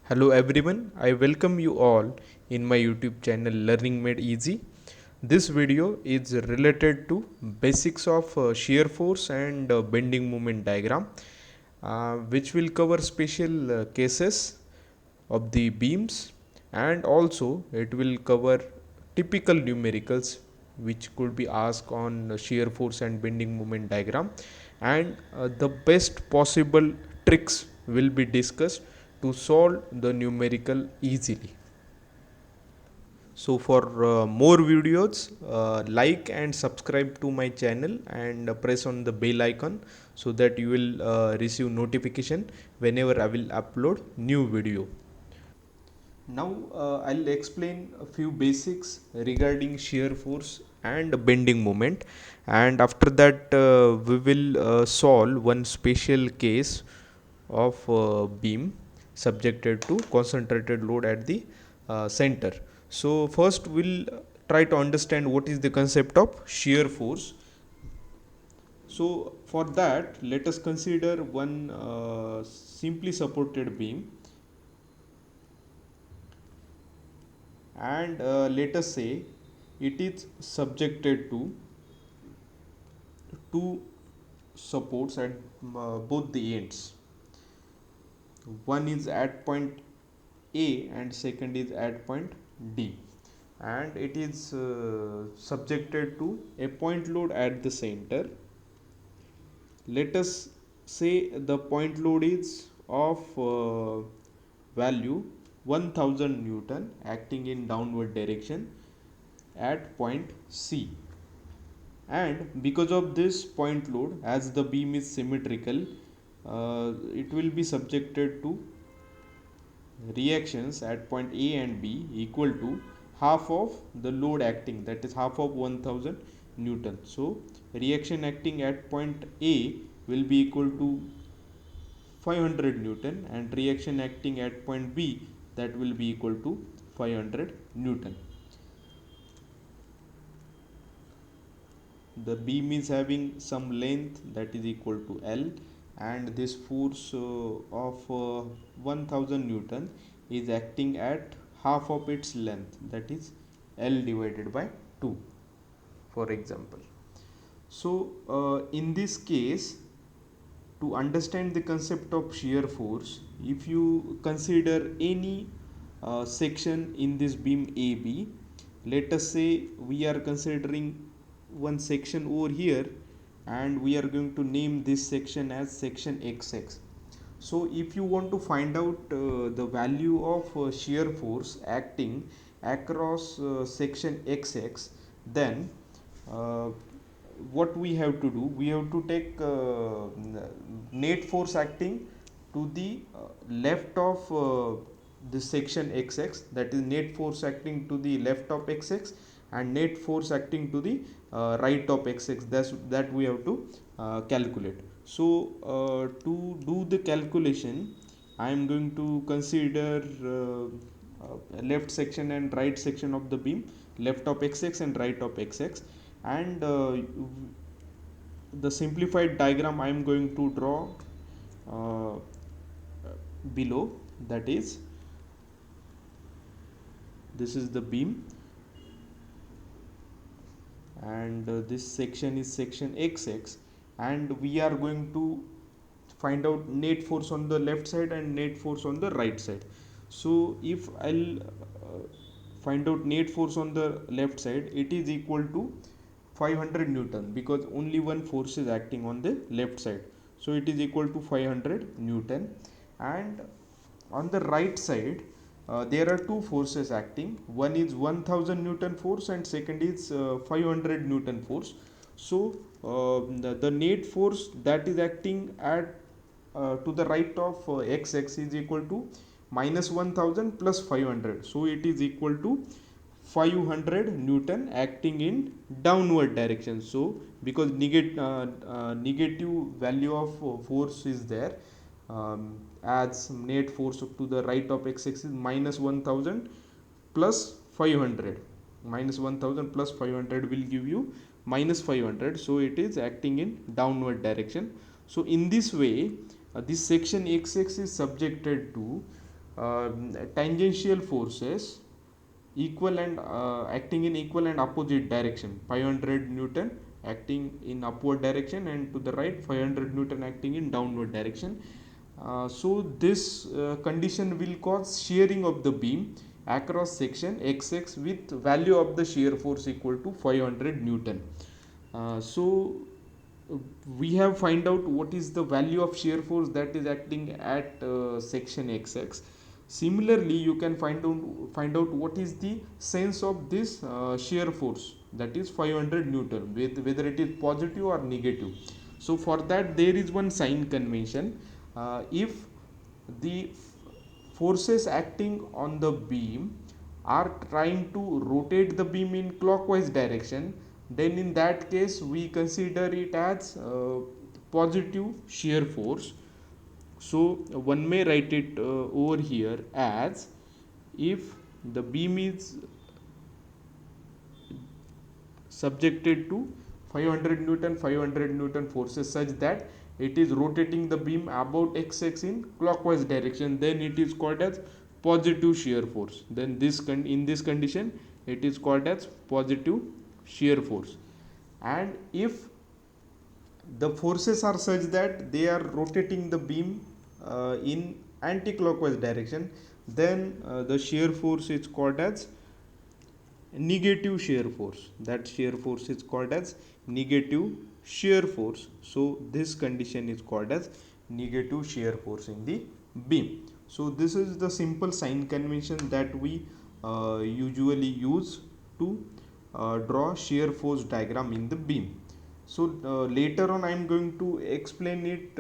Hello everyone, I welcome you all in my YouTube channel Learning Made Easy. This video is related to basics of shear force and bending moment diagram, which will cover special cases of the beams, and also it will cover typical numericals which could be asked on shear force and bending moment diagram, and the best possible tricks will be discussed to solve the numerical easily. So for more videos, like and subscribe to my channel and press on the bell icon so that you will receive notification whenever I will upload new video. Now I'll explain a few basics regarding shear force and bending moment, and after that we will solve one special case of beam subjected to concentrated load at the center. So first we'll try to understand what is the concept of shear force. So for that, let us consider one simply supported beam, and let us say it is subjected to two supports at both the ends. One is at point A and second is at point D, and it is subjected to a point load at the center. Let us say the point load is of value 1000 Newton acting in downward direction at point C, and because of this point load, as the beam is symmetrical, it will be subjected to reactions at point A and B equal to half of the load acting, that is half of 1000 Newton. So reaction acting at point A will be equal to 500 Newton, and reaction acting at point B, that will be equal to 500 Newton. The beam is having some length that is equal to L, and this force of 1000 Newton is acting at half of its length, that is L divided by 2, for example. So in this case, to understand the concept of shear force, if you consider any section in this beam AB, let us say we are considering one section over here, and we are going to name this section as section XX. So if you want to find out the value of shear force acting across section XX, then uh, what we have to do, we have to take net force acting to the left of this section XX, that is net force acting to the left of XX, and net force acting to the right of XX, that we have to calculate. So to do the calculation, I am going to consider left section and right section of the beam, left of XX and right of XX, and the simplified diagram I am going to draw uh, below, that is, this is the beam, and this section is section XX, and we are going to find out net force on the left side and net force on the right side. So if I'll find out net force on the left side, it is equal to 500 Newton, because only one force is acting on the left side, so it is equal to 500 Newton. And on the right side, there are two forces acting, one is 1000 Newton force and second is 500 Newton force. So the net force that is acting at to the right of XX is equal to minus 1000 plus 500, so it is equal to 500 Newton acting in downward direction. So because negative value of force is there, as net force to the right of x-axis is minus 1000 plus 500. Minus 1000 plus 500 will give you minus 500, so it is acting in downward direction. So in this way, this section x-axis is subjected to tangential forces equal and acting in equal and opposite direction. 500 Newton acting in upward direction, and to the right 500 Newton acting in downward direction. So this condition will cause shearing of the beam across section XX with value of the shear force equal to 500 Newton. So we have find out what is the value of shear force that is acting at section XX. Similarly, you can find out what is the sense of this shear force, that is 500 Newton, with whether it is positive or negative. So for that there is one sign convention. If the forces acting on the beam are trying to rotate the beam in clockwise direction, then in that case we consider it as positive shear force. So one may write it over here as, if the beam is subjected to 500 Newton forces such that it is rotating the beam about x-axis in clockwise direction, then it is called as positive shear force. Then in this condition it is called as positive shear force. And if the forces are such that they are rotating the beam in anti-clockwise direction, then the shear force is called as negative shear force. That shear force is called as negative shear force. So this condition is called as negative shear force in the beam. So this is the simple sign convention that we usually use to draw shear force diagram in the beam. So later on I am going to explain it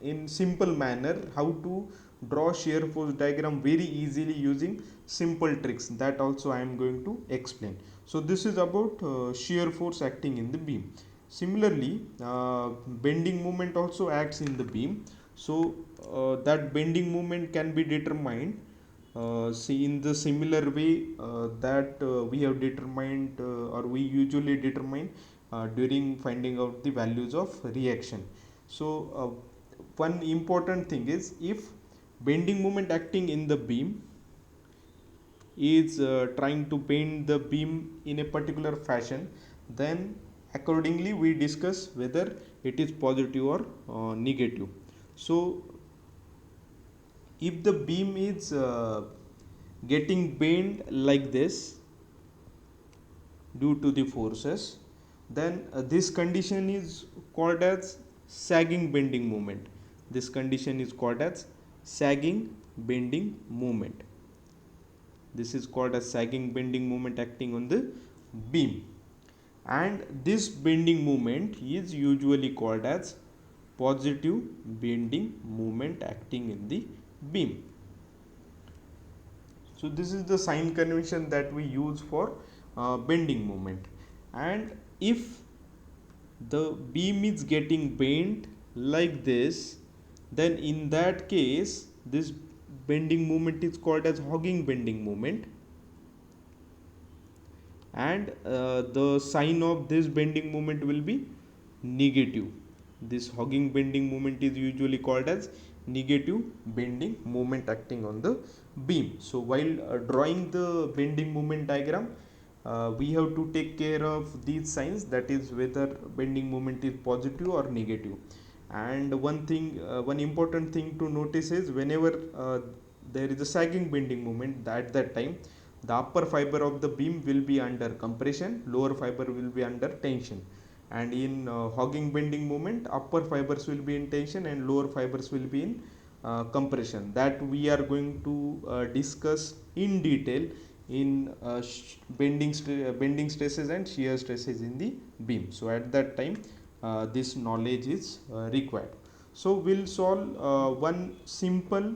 in simple manner, how to draw shear force diagram very easily using simple tricks, that also I am going to explain. So this is about shear force acting in the beam. Similarly, bending moment also acts in the beam. So that bending moment can be determined see in the similar way that we have determined or we usually determine during finding out the values of reaction. So one important thing is, if bending moment acting in the beam is trying to bend the beam in a particular fashion, then accordingly we discuss whether it is positive or negative. So if the beam is getting bent like this due to the forces, then this condition is called as sagging bending moment. This condition is called as sagging bending moment. This is called as sagging bending moment acting on the beam, and this bending moment is usually called as positive bending moment acting in the beam. So this is the sign convention that we use for bending moment. And if the beam is getting bent like this, then in that case this bending moment is called as hogging bending moment, and the sign of this bending moment will be negative. This hogging bending moment is usually called as negative bending moment acting on the beam. So while drawing the bending moment diagram, we have to take care of these signs, that is whether bending moment is positive or negative. And one important thing to notice is, whenever there is a sagging bending moment, at that time the upper fiber of the beam will be under compression, lower fiber will be under tension. And in hogging bending moment, upper fibers will be in tension and lower fibers will be in compression. That we are going to discuss in detail in bending stresses and shear stresses in the beam. So at that time this knowledge is required. So we'll solve one simple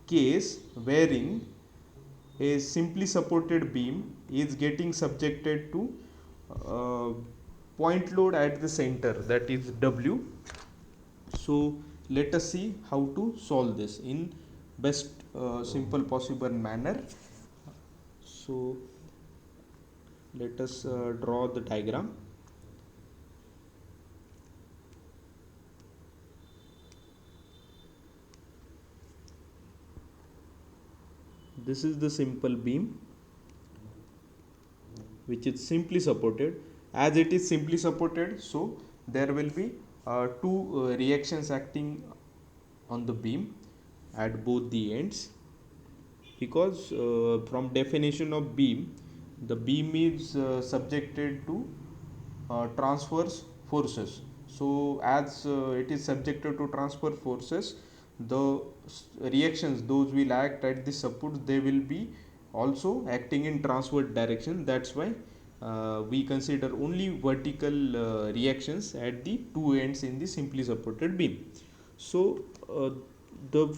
case wherein a simply supported beam is getting subjected to uh, point load at the center, that is W. So let us see how to solve this in best simple possible manner. So let us draw the diagram. this is the simple beam which is simply supported. As it is simply supported, so there will be two reactions acting on the beam at both the ends, because from definition of beam, the beam is subjected to transverse forces. So as it is subjected to transverse forces, the reactions those will act at the support, they will be also acting in transverse direction. That's why we consider only vertical reactions at the two ends in the simply supported beam. So the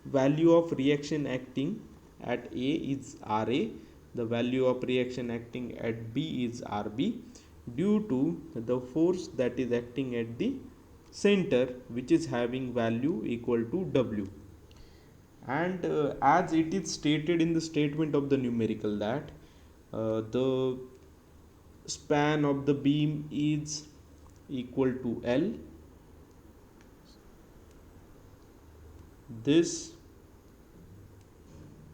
value of reaction acting at A is Ra, the value of reaction acting at B is Rb, due to the force that is acting at the center, which is having value equal to W. And as it is stated in the statement of the numerical that the span of the beam is equal to L, this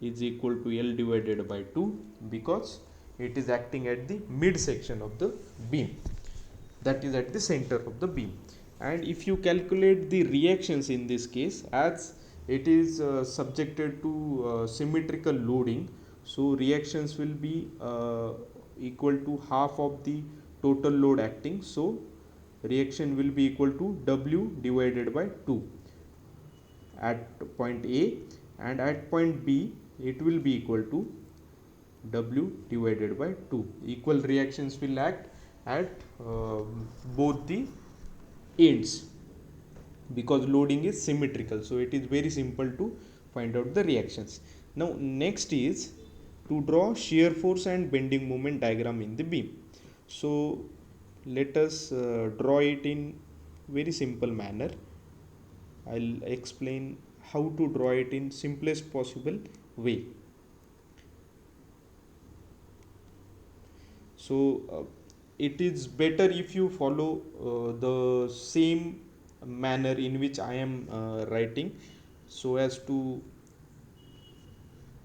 is equal to L divided by 2, because it is acting at the mid section of the beam, that is at the center of the beam. And if you calculate the reactions in this case, as it is subjected to symmetrical loading, so reactions will be equal to half of the total load acting. So reaction will be equal to W divided by 2 at point A, and at point B it will be equal to W divided by 2. Equal reactions will act at both the ends, because loading is symmetrical, so it is very simple to find out the reactions. Now next is to draw shear force and bending moment diagram in the beam. So let us draw it in very simple manner. I'll explain how to draw it in simplest possible way. So it is better if you follow the same manner in which I am writing, so as to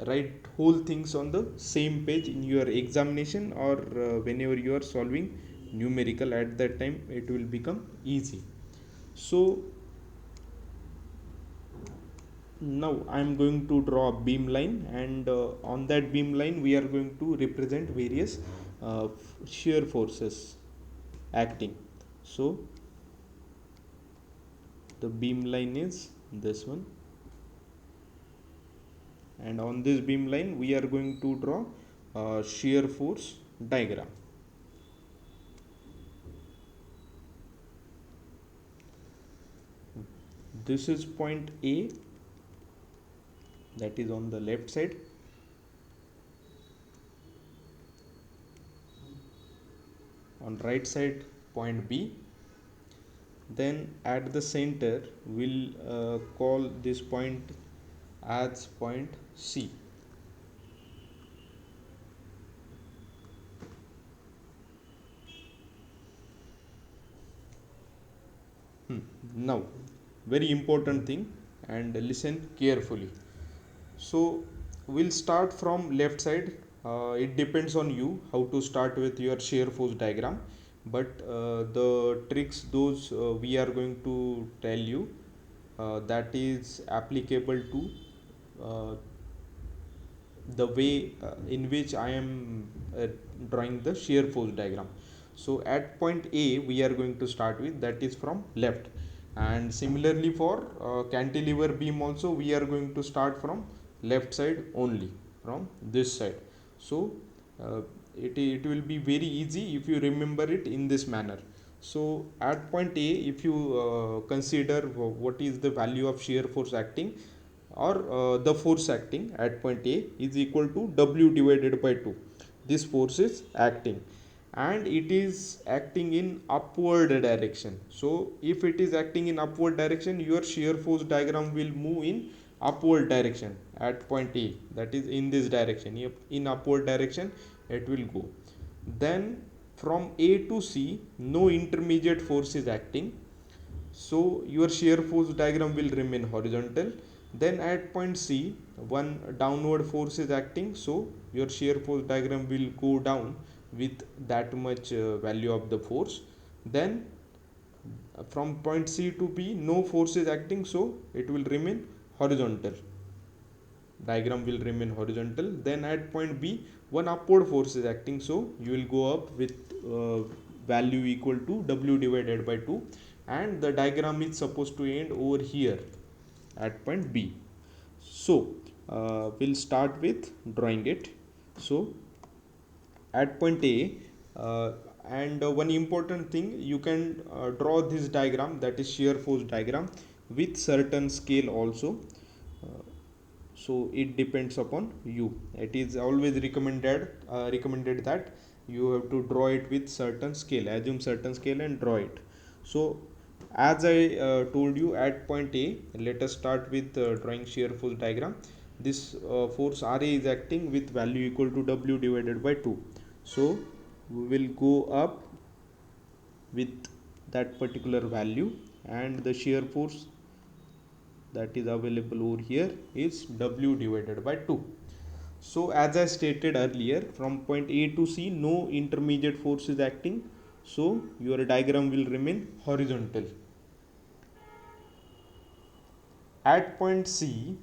write whole things on the same page in your examination, or whenever you are solving numerical, at that time it will become easy. So now I am going to draw a beam line, and on that beam line we are going to represent various shear forces acting. So the beam line is this one, and on this beam line we are going to draw shear force diagram. This is point A, that is on the left side. On right side point B. Then at the center we'll call this point as point C. Now very important thing, and listen carefully. So we'll start from left side. It depends on you how to start with your shear force diagram, but the tricks those we are going to tell you, that is applicable to the way in which I am drawing the shear force diagram. So at point A we are going to start with, that is from left, and similarly for cantilever beam also we are going to start from left side only, from this side. So it will be very easy if you remember it in this manner. So at point A, if you consider what is the value of shear force acting, or the force acting at point A is equal to W divided by 2. This force is acting, and it is acting in upward direction. So if it is acting in upward direction, your shear force diagram will move in upward direction at point A, that is in this direction. If in upward direction it will go, then from A to C no intermediate force is acting, so your shear force diagram will remain horizontal, Then at point C, one downward force is acting, so your shear force diagram will go down with that much value of the force. Then from point C to B, no force is acting, so it will remain horizontal. Diagram will remain horizontal. Then at point B, one upward force is acting, so you will go up with value equal to W divided by 2, and the diagram is supposed to end over here at point B. So we'll start with drawing it. So at point A, and one important thing, you can draw this diagram, that is shear force diagram, with certain scale also. So it depends upon you. It is always recommended that you have to draw it with certain scale, assume certain scale and draw it. So as I told you, at point A, let us start with drawing shear force diagram. This force Ra is acting with value equal to W divided by 2. So we will go up with that particular value, and the shear force that is available over here is W divided by 2. So as I stated earlier, from point A to C, no intermediate force is acting, so your diagram will remain horizontal. At point C,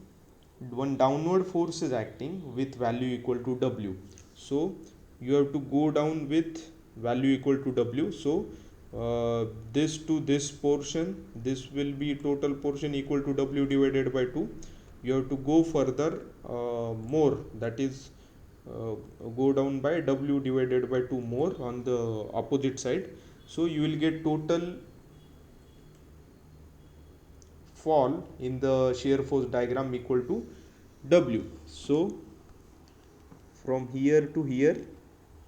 one downward force is acting with value equal to W. So you have to go down with value equal to W. So this to this portion, this will be total portion equal to W divided by 2. You have to go further more, that is go down by W divided by 2 more on the opposite side. So you will get total fall in the shear force diagram equal to W. So from here to here,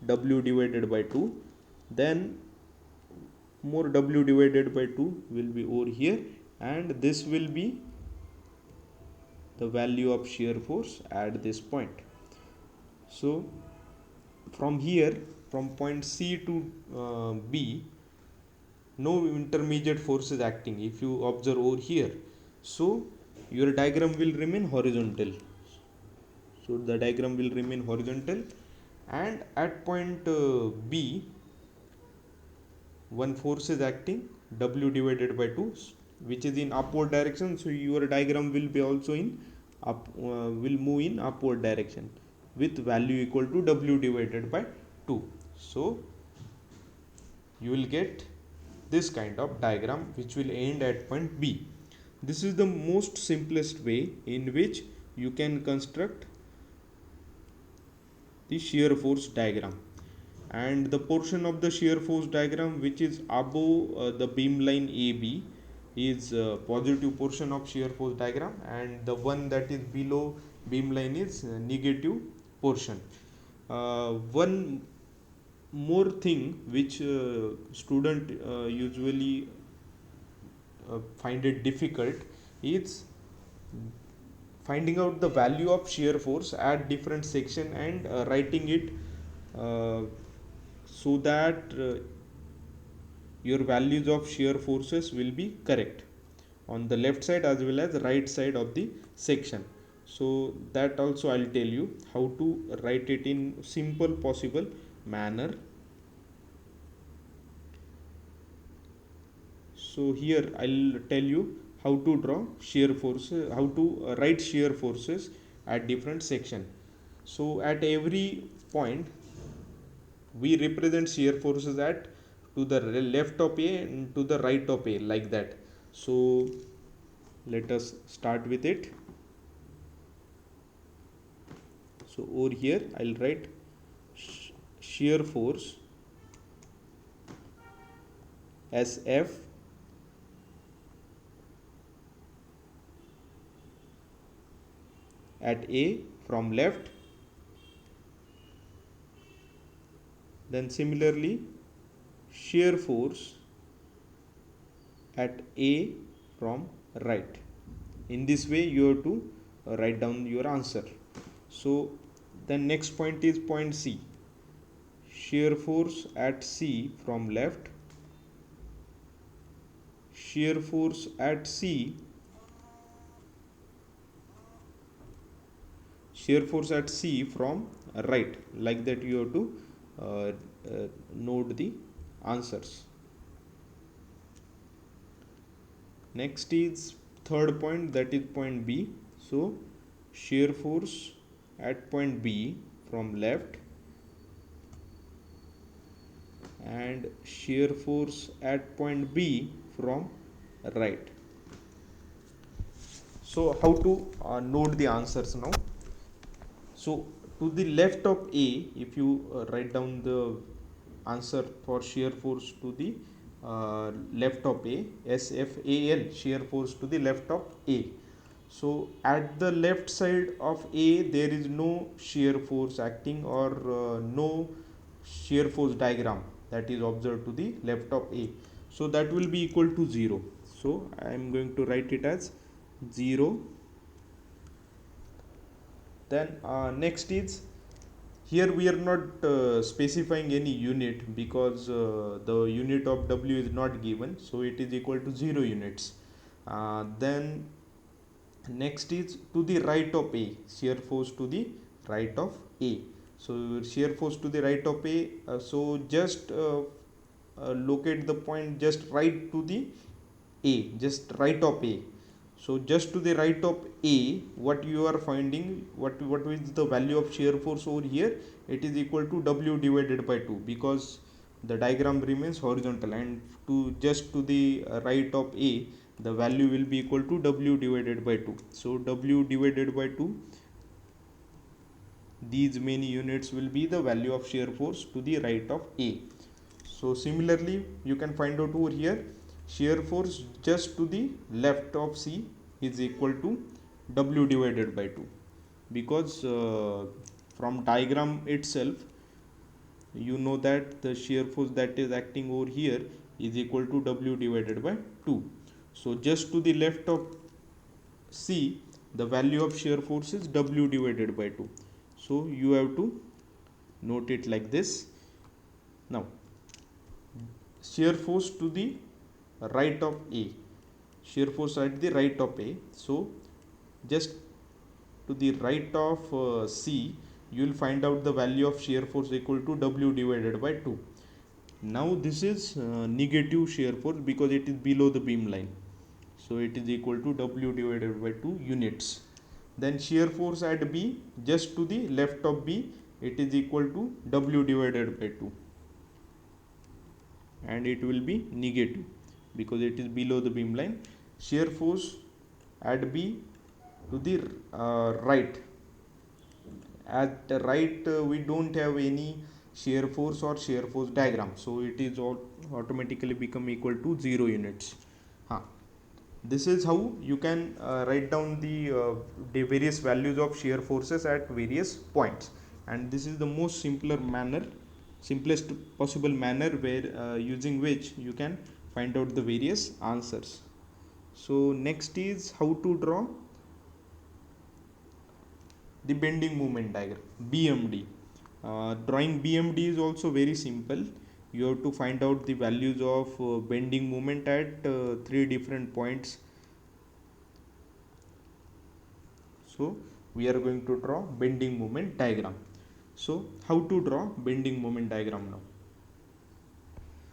W divided by 2, then more W divided by 2 will be over here, and this will be the value of shear force at this point. So from here, from point C to B, no intermediate force is acting, if you observe over here. So your diagram will remain horizontal. So the diagram will remain horizontal, and at point B, one force is acting, W divided by 2, which is in upward direction. So your diagram will be also in will move in upward direction with value equal to W divided by 2. So you will get this kind of diagram which will end at point B. This is the most simplest way in which you can construct the shear force diagram. And the portion of the shear force diagram which is above the beam line AB is positive portion of shear force diagram, and the one that is below beam line is negative portion. One more thing which student usually find it difficult is finding out the value of shear force at different section and writing it so that your values of shear forces will be correct on the left side as well as right side of the section. So that also I'll tell you how to write it in simple possible manner. So here I'll tell you how to draw shear forces, how to write shear forces at different section. So at every point we represent shear forces at to the left of A and to the right of A, like that. So let us start with it. So over here I'll write shear force as F at A from left. Then similarly shear force at A from right. In this way you have to write down your answer. So the next point is point C. Shear force at C from left. Shear force at C shear force at C from right. Like that you have to note the answers. Next is third point, that is point B. So shear force at point B from left and shear force at point B from right. So how to note the answers now? So to the left of A, if you write down the answer for shear force to the left of A, SFAL, shear force to the left of A. So at the left side of A, there is no shear force acting, or no shear force diagram that is observed to the left of A. So that will be equal to 0. So I am going to write it as 0. Then next is, here we are not specifying any unit, because the unit of W is not given, so it is equal to 0 units. Then next is to the right of A, shear force to the right of A. So shear force to the right of A, so just locate the point just right to the A, just right of A. So just to the right of A, what you are finding, what is the value of shear force over here? It is equal to W divided by 2, because the diagram remains horizontal, and to just to the right of A, the value will be equal to W divided by 2. So W divided by 2, these many units will be the value of shear force to the right of A. So similarly, you can find out over here, shear force just to the left of C is equal to W divided by 2, because from diagram itself you know that the shear force that is acting over here is equal to W divided by 2. So just to the left of C, the value of shear force is W divided by 2. So you have to note it like this. Now shear force to the right of A, shear force at the right of A. So just to the right of C, you will find out the value of shear force equal to W divided by 2. Now this is negative shear force, because it is below the beam line. So it is equal to W divided by 2 units. Then shear force at B, just to the left of B, it is equal to W divided by 2, and it will be negative because it is below the beam line. Shear force at B to the right, at the right we don't have any shear force or shear force diagram, so it is all automatically become equal to 0 units. This is how you can write down the various values of shear forces at various points, and this is the most simplest possible manner where using which you can find out the various answers. So next is how to draw the bending moment diagram, BMD. Drawing BMD is also very simple. You have to find out the values of bending moment at 3 different points. So we are going to draw bending moment diagram. So how to draw bending moment diagram now?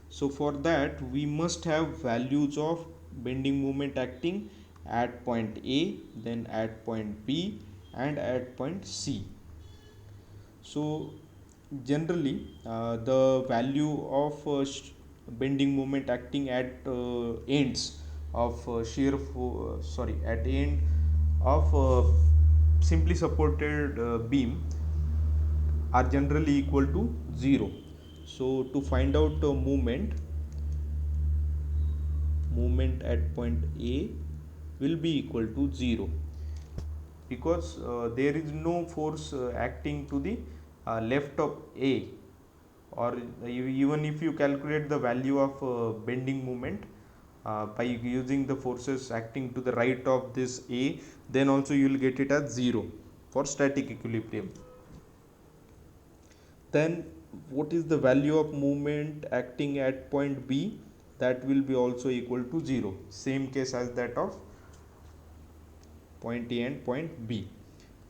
So for that we must have values of bending moment acting at point A, then at point B, and at point C. So generally the value of bending moment acting at ends of at end of simply supported beam are generally equal to 0. So to find out movement at point A will be equal to 0, because there is no force acting to the left of A, or even if you calculate the value of bending moment by using the forces acting to the right of this A, then also you will get it as 0 for static equilibrium. Then what is the value of movement acting at point B? That will be also equal to 0, same case as that of point A and point B.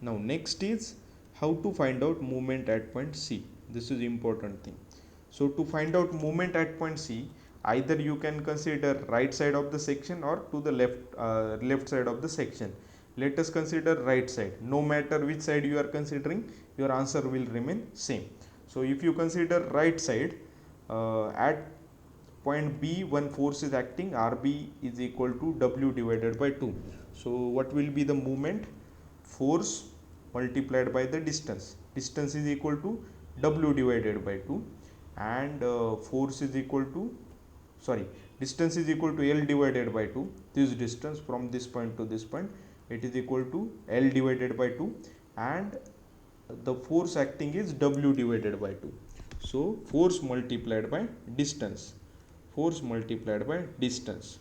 Now next is how to find out moment at point C. This is important thing. So to find out moment at point C, either you can consider right side of the section or to the left side of the section. Let us consider right side. No matter which side you are considering, your answer will remain same. So if you consider right side, at point B one force is acting, RB is equal to W divided by 2. So what will be the moment? Force multiplied by the distance. Distance is equal to W divided by 2, and force is equal to, sorry, distance is equal to L divided by 2. This distance from this point to this point, it is equal to L divided by 2, and the force acting is W divided by 2. So force multiplied by distance, force multiplied by distance,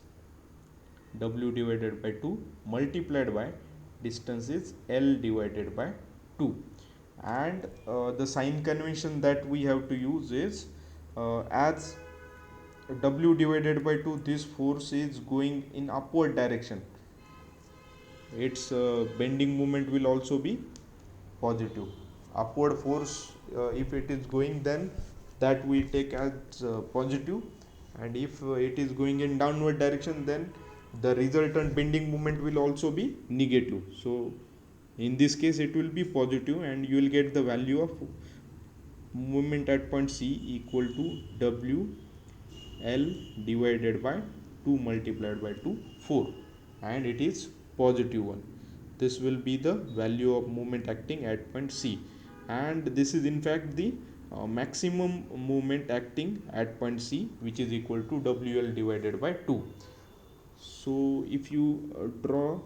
W divided by 2 multiplied by distance is L divided by 2. And the sign convention that we have to use is, as W divided by 2, this force is going in upward direction, its bending moment will also be positive. Upward force, if it is going, then that we take as positive, and if it is going in downward direction, then the resultant bending moment will also be negative. So in this case it will be positive, and you will get the value of moment at point C equal to W L divided by 2 multiplied by 2, 4, and it is positive one. This will be the value of moment acting at point C, and this is in fact the maximum moment acting at point C, which is equal to WL divided by 2. So if you draw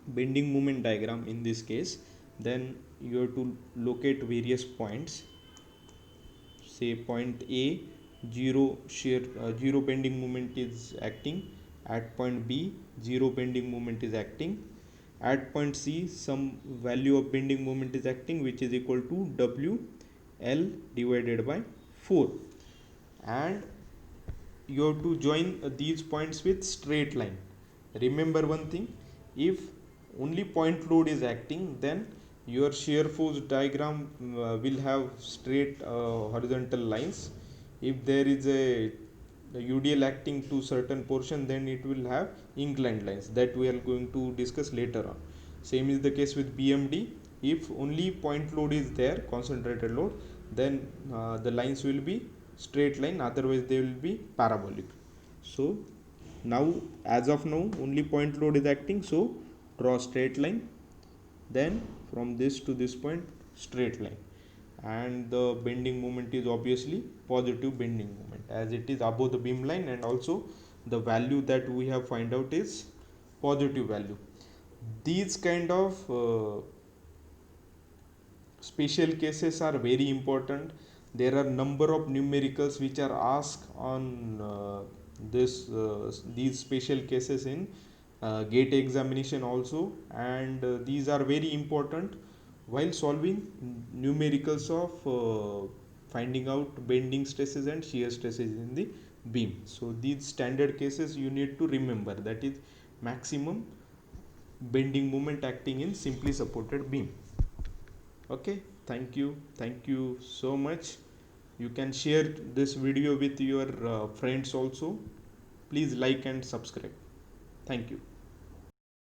bending moment diagram in this case, then you have to locate various points. Say point A, zero bending moment is acting. At point B, zero bending moment is acting. At point C, some value of bending moment is acting, which is equal to W L divided by 4, and you have to join these points with straight line. Remember one thing, if only point load is acting, then your shear force diagram will have straight horizontal lines. If there is a UDL acting to certain portion, then it will have inclined lines, that we are going to discuss later on. Same is the case with BMD. If only point load is there, concentrated load, then the lines will be straight line, otherwise they will be parabolic. So now, as of now, only point load is acting, so draw straight line, then from this to this point straight line, and the bending moment is obviously positive bending moment, as it is above the beam line, and also the value that we have find out is positive value. These kind of special cases are very important. There are number of numericals which are asked on these special cases in gate examination also, and these are very important while solving numericals of finding out bending stresses and shear stresses in the beam. So these standard cases you need to remember, that is maximum bending moment acting in simply supported beam. Okay, thank you so much. You can share this video with your friends also. Please like and subscribe. Thank you.